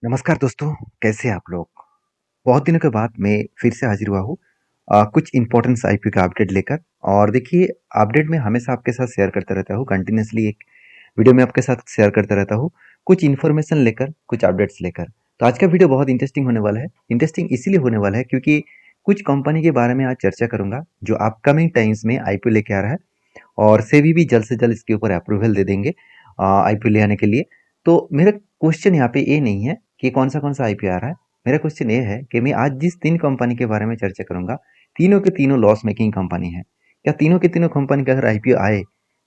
नमस्कार दोस्तों, कैसे हैं आप लोग? बहुत दिनों के बाद मैं फिर से हाजिर हुआ हूँ कुछ इम्पोर्टेंस आईपी का अपडेट लेकर। और देखिए, अपडेट में हमेशा आपके साथ शेयर करता रहता हूँ, कंटिन्यूअसली एक वीडियो में आपके साथ शेयर करता रहता हूँ, कुछ इन्फॉर्मेशन लेकर, कुछ अपडेट्स लेकर। तो आज का वीडियो बहुत इंटरेस्टिंग होने वाला है। इंटरेस्टिंग इसीलिए होने वाला है क्योंकि कुछ कंपनी के बारे में आज चर्चा करूंगा, जो अपकमिंग टाइम्स में आईपीओ लेके आ रहा है। और सेबी भी जल्द से जल्द इसके ऊपर अप्रूवल दे देंगे आईपीओ ले आने के लिए। तो मेरा क्वेश्चन यहाँ पे ये नहीं है कि कौन सा आईपीओ आ रहा है। मेरा क्वेश्चन ये है कि मैं आज जिस 3 कंपनी के बारे में चर्चा करूँगा, तीनों के तीनों लॉस मेकिंग कंपनी हैं। क्या तीनों के तीनों कंपनी का अगर आईपीओ आए,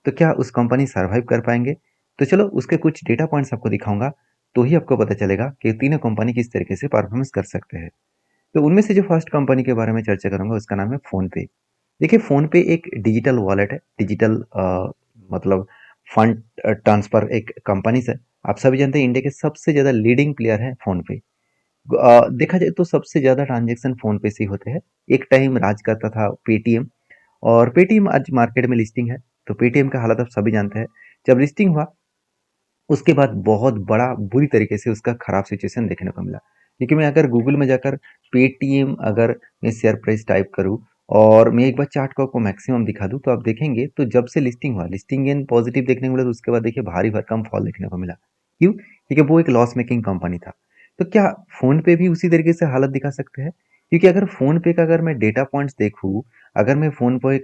तो क्या उस कंपनी सर्वाइव कर पाएँगे? तो चलो उसके कुछ डेटा पॉइंट्स आपको दिखाऊँगा, तो ही आपको पता चलेगा कि तीनों कंपनी किस तरीके से परफॉर्मेंस कर सकते हैं। तो उनमें से जो फर्स्ट कंपनी के बारे में चर्चा करूँगा, उसका नाम है फ़ोनपे। देखिए, फ़ोनपे एक डिजिटल वॉलेट है, डिजिटल मतलब फंड ट्रांसफ़र एक कंपनी से। आप सभी जानते हैं, इंडिया के सबसे ज़्यादा लीडिंग प्लेयर है फ़ोनपे। देखा जाए तो सबसे ज़्यादा ट्रांज़ैक्शन फ़ोनपे से ही होते हैं। एक टाइम राज करता था पेटीएम, और पेटीएम आज मार्केट में लिस्टिंग है, तो पेटीएम का हालत आप सभी जानते हैं। जब लिस्टिंग हुआ, उसके बाद बहुत बड़ा बुरी तरीके से उसका खराब सिचुएशन देखने को मिला। क्योंकि मैं अगर गूगल में जाकर पेटीएम अगर मैं शेयर प्राइस टाइप करूँ और मैं एक बार चार्ट को आपको मैक्सिमम दिखा दूँ, तो आप देखेंगे तो जब से लिस्टिंग हुआ, लिस्टिंग गेन पॉजिटिव देखने को मिला, तो उसके बाद देखिए भारी भरकम फॉल देखने को मिला। क्यों? क्योंकि वो एक लॉस मेकिंग कंपनी था। तो क्या फ़ोन पे भी उसी तरीके से हालत दिखा सकते हैं? क्योंकि अगर फ़ोन पे का अगर मैं डेटा पॉइंट्स देखूँ, अगर मैं फ़ोन पे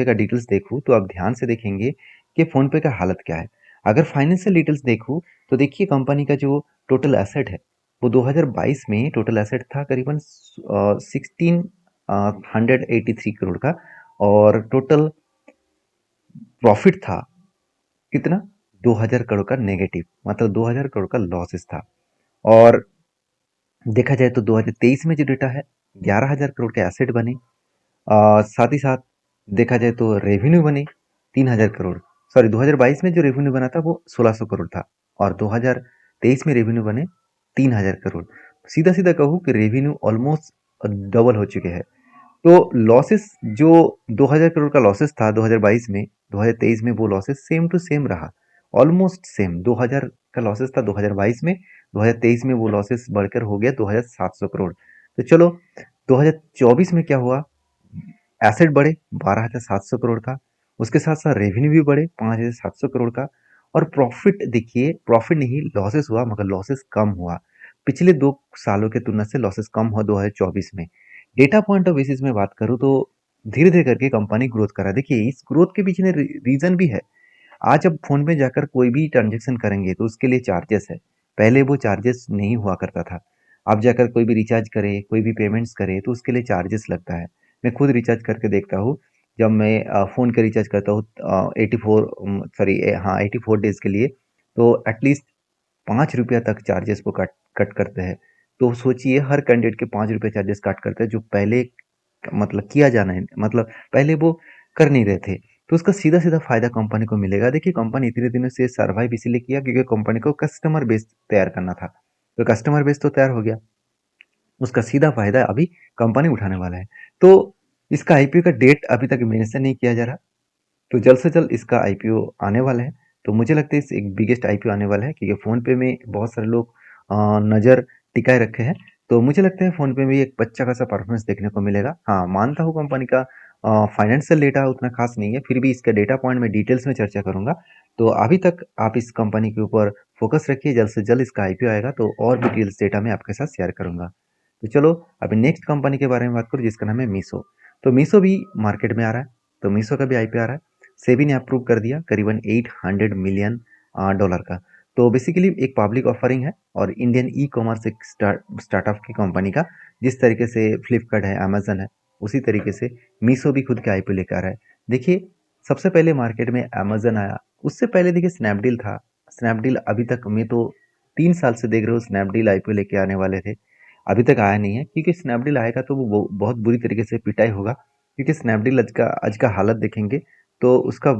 का डिटेल्स देखूँ, तो आप ध्यान से देखेंगे कि फ़ोन पे का हालत क्या है। अगर फाइनेंशियल डिटेल्स देखूँ, तो देखिए कंपनी का जो टोटल एसेट है, वो 2022 में टोटल एसेट था करीबन 1683 करोड़ का। और टोटल प्रॉफिट था कितना? 2000 करोड़ का नेगेटिव, मतलब 2000 करोड़ का लॉसेस था। और देखा जाए तो 2023 में जो डेटा है, 11,000 करोड़ के एसेट बने। साथ ही साथ देखा जाए तो रेवेन्यू बने 3000 करोड़। सॉरी, 2022 में जो रेवेन्यू बना था वो 1600 करोड़ था, और 2023 में रेवेन्यू बने 3000 करोड़। सीधा सीधा कहूँ कि रेवेन्यू ऑलमोस्ट डबल हो चुके हैं। तो लॉसेस जो 2000 करोड़ का लॉसेस था 2022 में, 2023 में वो लॉसेस सेम टू सेम रहा, ऑलमोस्ट सेम। 2000 का लॉसेस था 2022 में, 2023 में वो लॉसेस बढ़कर हो गया 2700 करोड़। तो चलो, 2024 में क्या हुआ? एसेट बढ़े 12,700 करोड़ का, उसके साथ साथ रेवेन्यू भी बढ़े 5,700 करोड़ का। और प्रॉफिट देखिए, प्रॉफिट नहीं लॉसेस हुआ, मगर लॉसेस कम हुआ। पिछले 2 सालों के तुलना से लॉसेस कम हुआ 2024 में। डेटा पॉइंट ऑफ बेसिस में बात करूँ तो धीरे धीरे करके कंपनी ग्रोथ करा। देखिए, इस ग्रोथ के पीछे रीजन भी है। आज आप फोन में जाकर कोई भी ट्रांजेक्शन करेंगे तो उसके लिए चार्जेस है। पहले वो चार्जेस नहीं हुआ करता था। आप जाकर कोई भी रिचार्ज करें, कोई भी पेमेंट्स करें, तो उसके लिए चार्जेस लगता है। मैं खुद रिचार्ज करके देखता हूँ। जब मैं फ़ोन का रिचार्ज करता हूँ 84 सॉरी हाँ 84 डेज़ के लिए, तो एटलीस्ट 5 रुपया तक चार्जेस को कट कट करते हैं। तो सोचिए, हर कैंडिडेट के 5 रुपये चार्जेस कट करते हैं, जो पहले मतलब किया जाना है, मतलब पहले वो कर नहीं रहे थे। तो उसका सीधा-सीधा फ़ायदा कंपनी को मिलेगा। देखिए, कंपनी इतने दिनों से सर्वाइव इसीलिए किया क्योंकि कंपनी को कस्टमर बेस तैयार करना था। तो कस्टमर बेस तो तैयार हो गया। उसका सीधा फ़ायदा अभी कंपनी उठाने वाला है। तो इसका आईपीओ का डेट अभी तक मेंशन नहीं किया जा रहा। तो जल्द से जल्द इसका आईपीओ आने वाला है। तो मुझे लगता है इस एक बिगेस्ट आईपीओ आने वाला है, क्योंकि फ़ोनपे में बहुत सारे लोग नज़र टिकाए रखे हैं। तो मुझे लगता है फ़ोनपे में एक अच्छा खासा परफॉर्मेंस देखने को मिलेगा। हाँ, मानता हूँ कंपनी का फाइनेंशियल डेटा उतना खास नहीं है, फिर भी इसका डेटा पॉइंट में डिटेल्स में चर्चा करूँगा। तो अभी तक आप इस कंपनी के ऊपर फोकस रखिए, जल्द से जल्द इसका आईपीओ आएगा तो और भी डिटेल्स डेटा मैं आपके साथ शेयर करूँगा। तो चलो, अभी नेक्स्ट कंपनी के बारे में बात करूँ, जिसका नाम है मीशो। तो मीशो भी मार्केट में आ रहा है, तो मीशो का भी आईपीओ आ रहा है। सेबी ने अप्रूव कर दिया करीबन 800 मिलियन डॉलर का। तो बेसिकली एक पब्लिक ऑफरिंग है, और इंडियन ई कॉमर्स एक स्टार्टअप की कंपनी का। जिस तरीके से फ्लिपकार्ट है, अमेजन है, उसी तरीके से मीशो भी खुद के आईपीओ लेकर आ रहा है। देखिए, सबसे पहले मार्केट में अमेजन आया, उससे पहले देखिए स्नैपडील था। स्नैपडील अभी तक मैं तो 3 साल से देख रहा हूँ, स्नैपडील आईपीओ लेके आने वाले थे, अभी तक आया नहीं है। क्योंकि स्नैपडील आएगा तो वो बहुत बुरी तरीके से पिटाई होगा। क्योंकि स्नैपडील आज का हालत देखेंगे तो उसका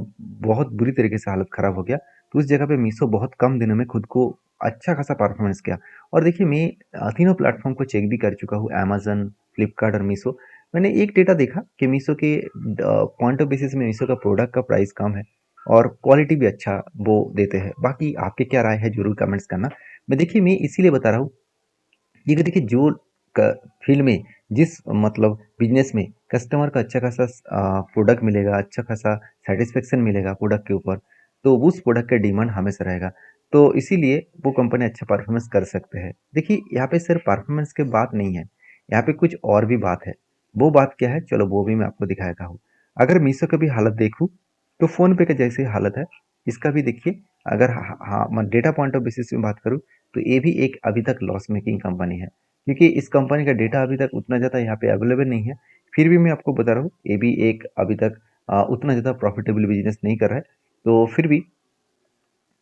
बहुत बुरी तरीके से हालत खराब हो गया। तो उस जगह पे मीशो बहुत कम दिनों में खुद को अच्छा खासा परफॉर्मेंस किया। और देखिए, मैं तीनों प्लेटफॉर्म को चेक भी कर चुका हूँ, अमेजन, फ्लिपकार्ट और मीशो। मैंने एक डेटा देखा कि मीशो के पॉइंट ऑफ बेसिस में मीशो का प्रोडक्ट का प्राइस कम है। और क्वालिटी भी अच्छा वो देते हैं। बाकी आपके क्या राय है ज़रूर कमेंट्स करना। मैं इसीलिए बता रहा हूँ, ये देखिए जो फील्ड में जिस मतलब बिजनेस में कस्टमर का अच्छा खासा प्रोडक्ट मिलेगा, अच्छा खासा सेटिस्फेक्शन मिलेगा प्रोडक्ट के ऊपर, तो उस प्रोडक्ट का डिमांड हमेशा रहेगा। तो इसीलिए वो कंपनी अच्छा परफॉर्मेंस कर सकते हैं। देखिए यहाँ पे सिर्फ परफॉर्मेंस की बात नहीं है, यहाँ पे कुछ और भी बात है। वो बात क्या है, चलो वो भी मैं आपको दिखाता हूँ। अगर मीशो का भी हालत देखूँ तो फोन पे का जैसे हालत है, इसका भी देखिए। अगर हाँ डेटा पॉइंट ऑफ बेसिस में बात करूँ तो ये भी एक अभी तक लॉस मेकिंग कंपनी है, क्योंकि इस कंपनी का डेटा अभी तक उतना ज़्यादा यहाँ पे अवेलेबल नहीं है। फिर भी मैं आपको बता रहा हूँ, ये भी एक अभी तक उतना ज़्यादा प्रॉफिटेबल बिजनेस नहीं कर रहा है। तो फिर भी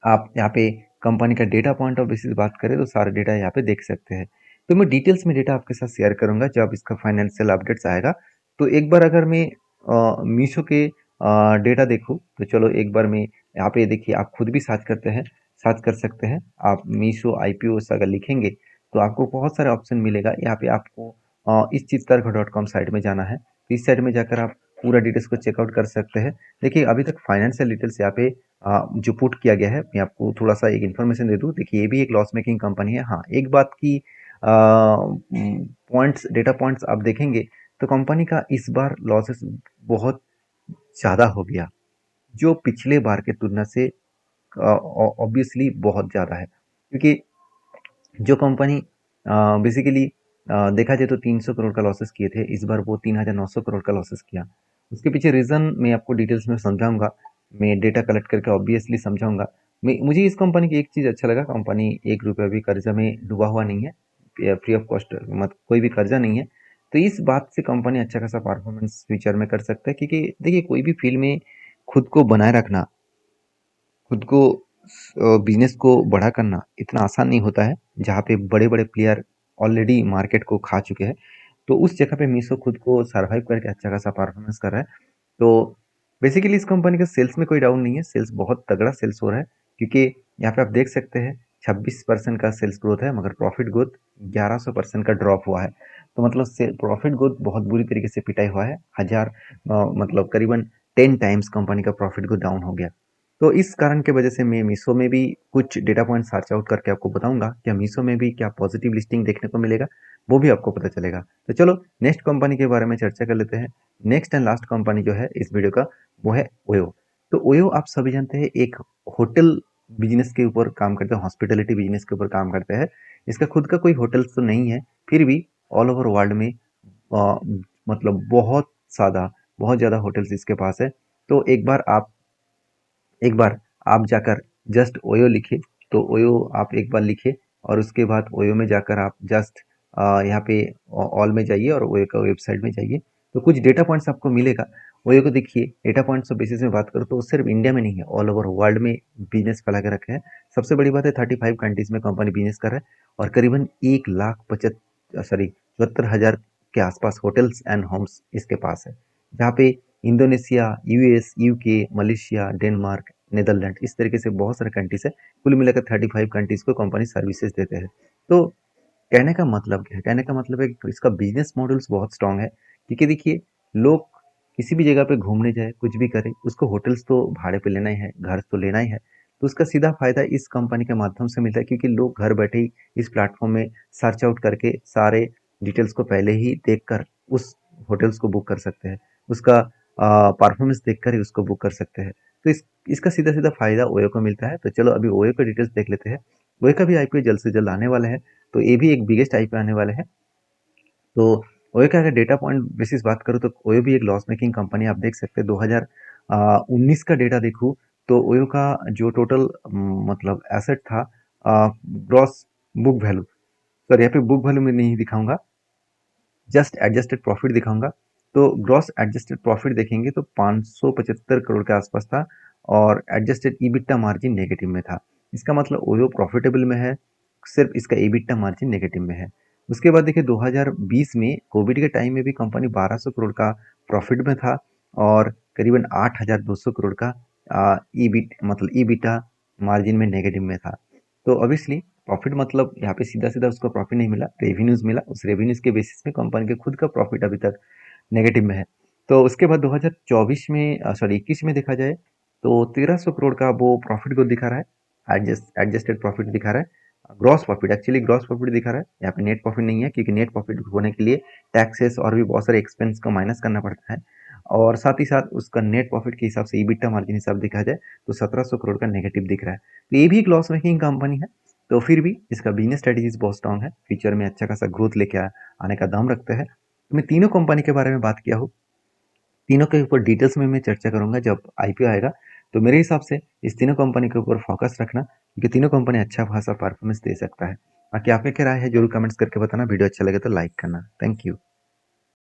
आप यहाँ पे कंपनी का डेटा पॉइंट ऑफ बेसिस बात करें तो सारे डेटा यहाँ पे देख सकते हैं। तो मैं डिटेल्स में डेटा आपके साथ शेयर करूंगा जब इसका फाइनेंशियल अपडेट्स आएगा। तो एक बार अगर मैं मीशो के डेटा देखूँ तो चलो एक बार मैं यहाँ पे देखिए, आप खुद भी सर्च कर सकते हैं। आप मीशो IPO अगर लिखेंगे तो आपको बहुत सारे ऑप्शन मिलेगा। यहाँ पे आपको इस चित्तरघ.com साइट में जाना है। तो इस साइट में जाकर आप पूरा डिटेल्स को चेकआउट कर सकते हैं। देखिए अभी तक फाइनेंशियल डिटेल्स यहाँ पे जो पुट किया गया है, मैं आपको थोड़ा सा एक इन्फॉर्मेशन दे दूं। देखिए ये भी एक लॉस मेकिंग कंपनी है। हाँ, एक बात की पॉइंट्स डेटा पॉइंट्स आप देखेंगे तो कंपनी का इस बार लॉसेस बहुत ज़्यादा हो गया, जो पिछले बार के तुलना से ऑब्वियसली बहुत ज़्यादा है। क्योंकि जो कंपनी बेसिकली देखा जाए तो 300 करोड़ का लॉसेस किए थे, इस बार वो 3,900 करोड़ का लॉसेस किया। उसके पीछे रीज़न मैं आपको डिटेल्स में समझाऊंगा, मैं डेटा कलेक्ट करके ऑब्वियसली समझाऊंगा। मुझे इस कंपनी की एक चीज़ अच्छा लगा, कंपनी 1 रुपया भी कर्जा में डूबा हुआ नहीं है, फ्री ऑफ कॉस्ट, मतलब कोई भी कर्जा नहीं है। तो इस बात से कंपनी अच्छा खासा परफॉर्मेंस फ्यूचर में कर सकता है। क्योंकि देखिए कोई भी फील्ड में खुद को बनाए रखना, खुद को बिजनेस को बड़ा करना इतना आसान नहीं होता है। जहाँ पे बड़े बड़े प्लेयर ऑलरेडी मार्केट को खा चुके हैं, तो उस जगह पे मीशो खुद को सरवाइव करके अच्छा खासा परफॉर्मेंस कर रहा है। तो बेसिकली इस कंपनी का सेल्स में कोई डाउन नहीं है, सेल्स बहुत तगड़ा सेल्स हो रहा है। क्योंकि यहाँ पे आप देख सकते हैं 26% का सेल्स ग्रोथ है, मगर प्रॉफिट ग्रोथ 1100% का ड्रॉप हुआ है। तो मतलब से प्रॉफिट ग्रोथ बहुत बुरी तरीके से पिटाई हुआ है। मतलब करीबन 10 टाइम्स कंपनी का प्रॉफिट ग्रोथ डाउन हो गया। तो इस कारण की वजह से मैं मीशो में भी कुछ डेटा पॉइंट सर्च आउट करके आपको बताऊंगा, क्या मीशो में भी क्या पॉजिटिव लिस्टिंग देखने को मिलेगा, वो भी आपको पता चलेगा। तो चलो नेक्स्ट कंपनी के बारे में चर्चा कर लेते हैं। नेक्स्ट एंड लास्ट कंपनी जो है इस वीडियो का, वो है ओयो। तो ओयो आप सभी जानते हैं एक होटल बिजनेस के ऊपर काम करते हैं, हॉस्पिटलिटी बिजनेस के ऊपर काम करते हैं। इसका खुद का कोई होटल तो नहीं है, फिर भी ऑल ओवर वर्ल्ड में अ, मतलब बहुत ज़्यादा होटल्स इसके पास है। तो एक बार आप जाकर जस्ट ओयो लिखे, तो ओयो आप एक बार लिखे और उसके बाद ओयो में जाकर आप जस्ट यहाँ पे ऑल में जाइए और ओयो का वेबसाइट में जाइए, तो कुछ डेटा पॉइंट्स आपको मिलेगा। ओयो को देखिए, डेटा पॉइंट्स ऑफ बेसिस में बात करूँ तो सिर्फ इंडिया में नहीं है, ऑल ओवर वर्ल्ड में बिजनेस फैला के रखे हैं। सबसे बड़ी बात है 35 कंट्रीज में कंपनी बिजनेस कर रहा है और करीबन 1,75,000 के आसपास होटल्स एंड होम्स इसके पास है। जहाँ पे Indonesia, US, UK, Malaysia, Denmark, Netherland, इस तरीके से बहुत सारे कंट्रीज है। कुल मिलाकर 35 कंट्रीज को कंपनी सर्विसेज देते हैं। तो कहने का मतलब क्या है, कहने का मतलब है कि इसका बिजनेस मॉडल्स बहुत स्ट्रांग है। क्योंकि देखिए लोग किसी भी जगह पे घूमने जाए, कुछ भी करे, उसको होटल्स तो भाड़े पे लेना ही है, घर तो लेना ही है। तो उसका सीधा फायदा इस कंपनी के माध्यम से मिलता है, क्योंकि लोग घर बैठे ही इस प्लेटफॉर्म में सर्च आउट करके सारे डिटेल्स को पहले ही देखकर उस होटल्स को बुक कर सकते हैं। उसका परफॉर्मेंस देखकर ही उसको बुक कर सकते हैं। तो इसका सीधा सीधा फायदा ओयो को मिलता है। तो चलो अभी ओयो का डिटेल्स देख लेते हैं। ओयो का भी IPO जल्द से जल्द आने वाला है, तो ये भी एक बिगेस्ट IPO आने वाले हैं। तो ओयो का अगर डेटा पॉइंट बेसिस बात करूँ तो ओयो भी एक लॉस मेकिंग कंपनी, आप देख सकते हैं। 2019 का डेटा देखूँ तो ओयो का जो टोटल मतलब एसेट था, ग्रॉस बुक वैल्यू, सर यहाँ पे बुक वैल्यू में नहीं दिखाऊंगा, जस्ट एडजस्टेड प्रॉफिट दिखाऊंगा। तो ग्रॉस एडजस्टेड प्रॉफिट देखेंगे तो 575 करोड़ के आसपास था और एडजस्टेड ईबिटा मार्जिन नेगेटिव में था। इसका मतलब ओयो प्रॉफिटेबल में है, सिर्फ इसका ईबिटा मार्जिन नेगेटिव में है। उसके बाद देखिए 2020 में कोविड के टाइम में भी कंपनी 1200 करोड़ का प्रॉफिट में था और करीबन 8,200 करोड़ का ईबिटा मार्जिन में नेगेटिव में था। तो ऑब्वियसली प्रॉफिट मतलब यहाँ पे सीधा सीधा उसको प्रॉफिट नहीं मिला, रेवेन्यूज मिला। उस रेवेन्यूज के बेसिस में कंपनी के खुद का प्रॉफिट अभी तक नेगेटिव में है। तो उसके बाद 2024 में 21 में देखा जाए तो 1300 करोड़ का वो प्रॉफिट को दिखा रहा है, एडजस्टेड प्रॉफिट दिखा रहा है, gross profit, actually gross profit दिखा रहा है, यहाँ पे नेट प्रॉफिट नहीं है, क्योंकि नेट प्रॉफिट होने के लिए टैक्सेस और भी बहुत सारे एक्सपेंस को माइनस करना पड़ता है। और साथ ही साथ उसका नेट प्रॉफिट के हिसाब से ईबिटा मार्जिन हिसाब देखा जाए तो 1700 करोड़ का नेगेटिव दिख रहा है। तो ये भी एक लॉस मेकिंग कंपनी है, तो फिर भी इसका बिजनेस स्ट्रेटेजीज बहुत स्ट्रॉन्ग है, फ्यूचर में अच्छा खासा ग्रोथ लेके आने का दम रखते हैं। तो मैं तीनों कंपनी के बारे में बात किया हूँ, तीनों के ऊपर डिटेल्स में मैं चर्चा करूंगा जब आईपीओ आएगा। तो मेरे हिसाब से इस तीनों कंपनी के ऊपर फोकस रखना, क्योंकि तीनों कंपनी अच्छा खासा परफॉर्मेंस दे सकता है। बाकी आपके क्या राय है जरूर कमेंट्स करके बताना, वीडियो अच्छा लगे तो लाइक करना। Thank you.